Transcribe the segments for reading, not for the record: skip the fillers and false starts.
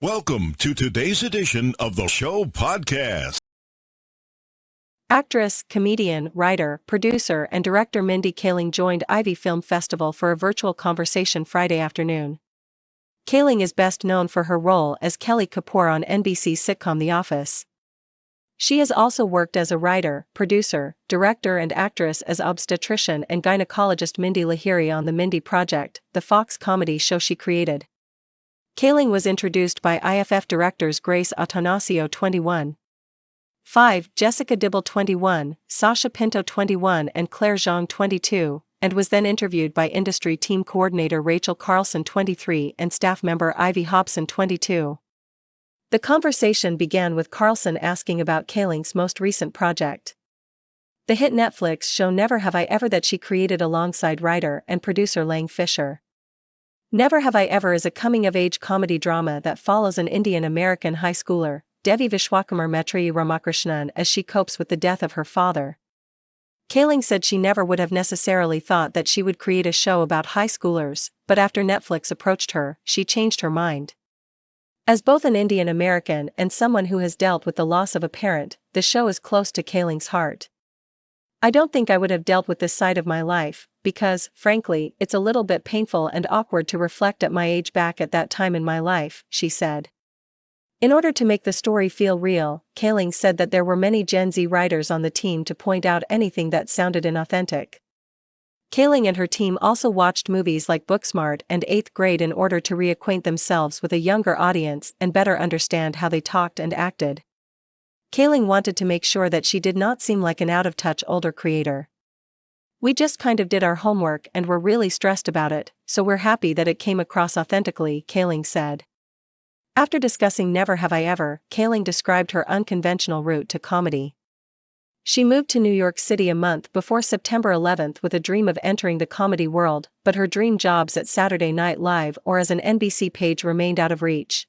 Welcome to today's edition of the show podcast. Actress, comedian, writer, producer, and director Mindy Kaling joined IFF Film Festival for a virtual conversation Friday afternoon. Kaling is best known for her role as Kelly Kapoor on NBC's sitcom The Office. She has also worked as a writer, producer, director and actress as obstetrician and gynecologist Mindy Lahiri on the Mindy Project, the Fox comedy show she created. Kaling was introduced by IFF Directors Grace Attanasio 21. 5, Jessica Dibble 21, Sasha Pinto 21 and Claire Zhan 22, and was then interviewed by industry team coordinator Rachel Carlson 23 and staff member Ivy Hobson 22. The conversation began with Carlson asking about Kaling's most recent project. The hit Netflix show Never Have I Ever that she created alongside writer and producer Lang Fisher. Never Have I Ever is a coming-of-age comedy drama that follows an Indian-American high schooler, Devi Vishwakumar Maitreyi Ramakrishnan, as she copes with the death of her father. Kaling said she never would have necessarily thought that she would create a show about high schoolers, but after Netflix approached her, she changed her mind. As both an Indian American and someone who has dealt with the loss of a parent, the show is close to Kaling's heart. I don't think I would have dealt with this side of my life, because, frankly, it's a little bit painful and awkward to reflect at my age back at that time in my life, she said. In order to make the story feel real, Kaling said that there were many Gen Z writers on the team to point out anything that sounded inauthentic. Kaling and her team also watched movies like Booksmart and 8th Grade in order to reacquaint themselves with a younger audience and better understand how they talked and acted. Kaling wanted to make sure that she did not seem like an out-of-touch older creator. We just kind of did our homework and were really stressed about it, so we're happy that it came across authentically, Kaling said. After discussing Never Have I Ever, Kaling described her unconventional route to comedy. She moved to New York City a month before September 11th with a dream of entering the comedy world, but her dream jobs at Saturday Night Live or as an NBC page remained out of reach.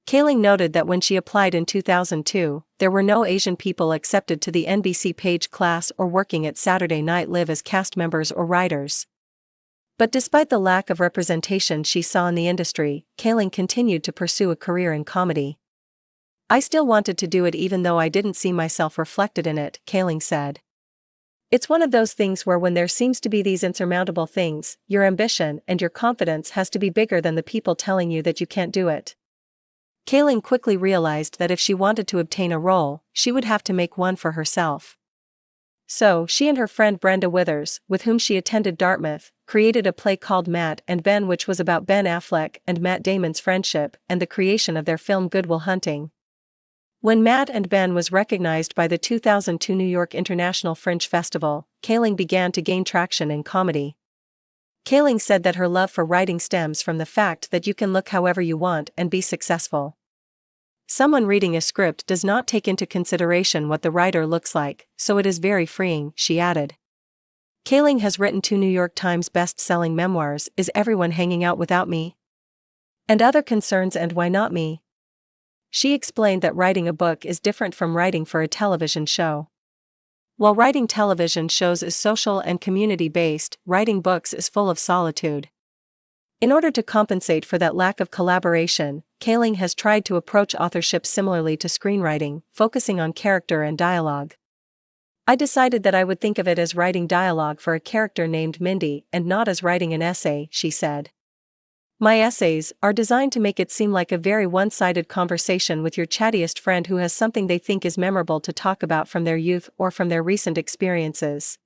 Kaling noted that when she applied in 2002, there were no Asian people accepted to the NBC page class or working at Saturday Night Live as cast members or writers. But despite the lack of representation she saw in the industry, Kaling continued to pursue a career in comedy. I still wanted to do it even though I didn't see myself reflected in it, Kaling said. It's one of those things where when there seems to be these insurmountable things, your ambition and your confidence has to be bigger than the people telling you that you can't do it. Kaling quickly realized that if she wanted to obtain a role, she would have to make one for herself. So, she and her friend Brenda Withers, with whom she attended Dartmouth, created a play called Matt and Ben, which was about Ben Affleck and Matt Damon's friendship and the creation of their film Good Will Hunting. When Matt and Ben was recognized by the 2002 New York International Fringe Festival, Kaling began to gain traction in comedy. Kaling said that her love for writing stems from the fact that you can look however you want and be successful. Someone reading a script does not take into consideration what the writer looks like, so it is very freeing, she added. Kaling has written 2 New York Times best-selling memoirs, Is Everyone Hanging Out Without Me? And Other Concerns and Why Not Me? She explained that writing a book is different from writing for a television show. While writing television shows is social and community-based, writing books is full of solitude. In order to compensate for that lack of collaboration, Kaling has tried to approach authorship similarly to screenwriting, focusing on character and dialogue. I decided that I would think of it as writing dialogue for a character named Mindy and not as writing an essay, she said. My essays are designed to make it seem like a very one-sided conversation with your chattiest friend who has something they think is memorable to talk about from their youth or from their recent experiences.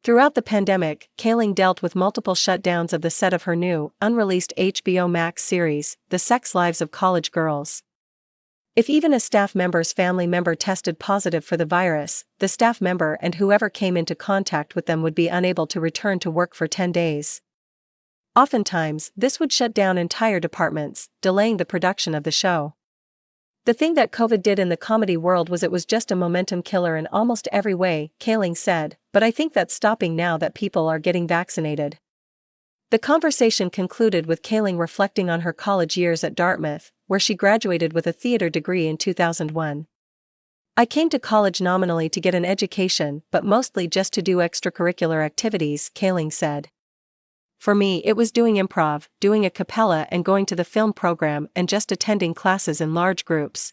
Throughout the pandemic, Kaling dealt with multiple shutdowns of the set of her new, unreleased HBO Max series, The Sex Lives of College Girls. If even a staff member's family member tested positive for the virus, the staff member and whoever came into contact with them would be unable to return to work for 10 days. Oftentimes, this would shut down entire departments, delaying the production of the show. The thing that COVID did in the comedy world was it was just a momentum killer in almost every way, Kaling said, but I think that's stopping now that people are getting vaccinated. The conversation concluded with Kaling reflecting on her college years at Dartmouth, where she graduated with a theater degree in 2001. I came to college nominally to get an education but mostly just to do extracurricular activities, Kaling said. For me, it was doing improv, doing a cappella, and going to the film program and just attending classes in large groups.